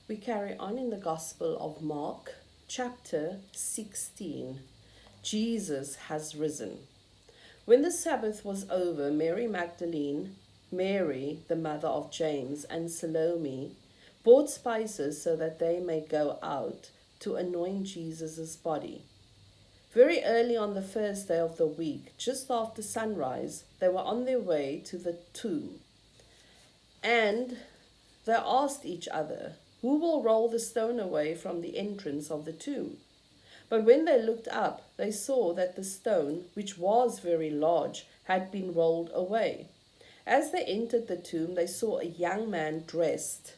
We carry on in the Gospel of Mark, chapter 16. Jesus has risen. When the Sabbath was over, Mary Magdalene, Mary, the mother of James, and Salome bought spices so that they may go out to anoint Jesus' body. Very early on the first day of the week, just after sunrise, they were on their way to the tomb. And they asked each other, "Who will roll the stone away from the entrance of the tomb?" But when they looked up, they saw that the stone, which was very large, had been rolled away. As they entered the tomb, they saw a young man dressed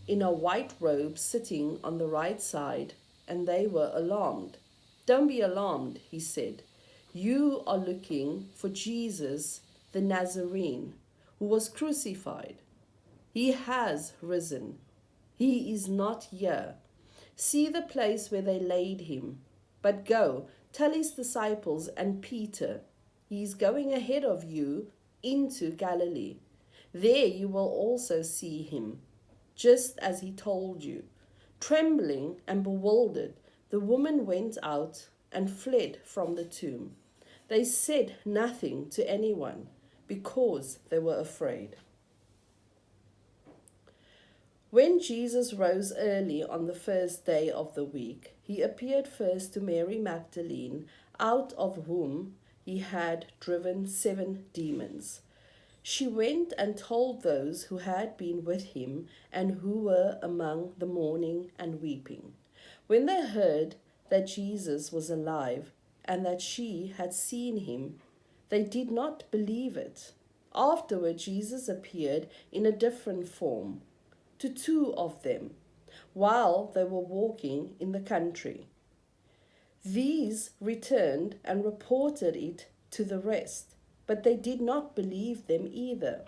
in a white robe sitting on the right side, and they were alarmed. "Don't be alarmed," he said. "You are looking for Jesus the Nazarene, who was crucified. He has risen. He is not here. See the place where they laid him. But go, tell his disciples and Peter, he is going ahead of you into Galilee. There you will also see him, just as he told you." Trembling and bewildered, the woman went out and fled from the tomb. They said nothing to anyone because they were afraid. When Jesus rose early on the first day of the week, he appeared first to Mary Magdalene, out of whom he had driven 7 demons. She went and told those who had been with him and who were among the mourning and weeping. When they heard that Jesus was alive and that she had seen him, they did not believe it. Afterward, Jesus appeared in a different form to 2 of them while they were walking in the country. These returned and reported it to the rest, but they did not believe them either.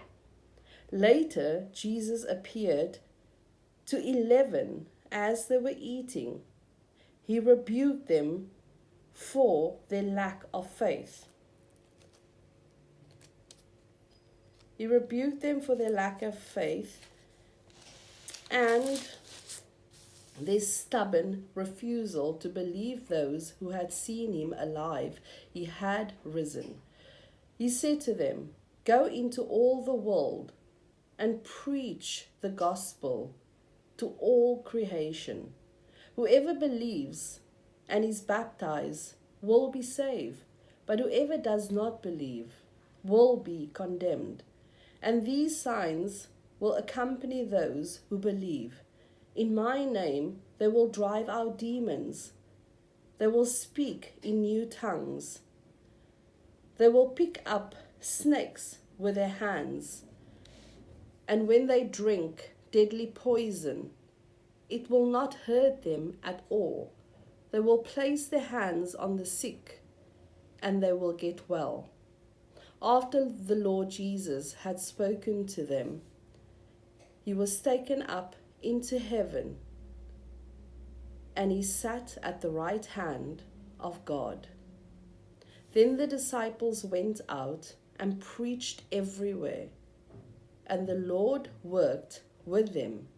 Later, Jesus appeared to 11 as they were eating. He rebuked them for their lack of faith. He rebuked them for their lack of faith and their stubborn refusal to believe those who had seen him alive. He had risen. He said to them, "Go into all the world and preach the gospel to all creation. Whoever believes and is baptized will be saved, but whoever does not believe will be condemned. And these signs will accompany those who believe. In my name they will drive out demons. They will speak in new tongues. They will pick up snakes with their hands. And when they drink deadly poison, it will not hurt them at all. They will place their hands on the sick, and they will get well." After the Lord Jesus had spoken to them, he was taken up into heaven, and he sat at the right hand of God. Then the disciples went out and preached everywhere, and the Lord worked with them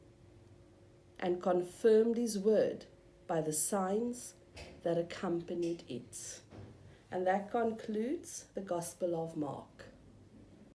and confirmed his word by the signs that accompanied it. And that concludes the Gospel of Mark.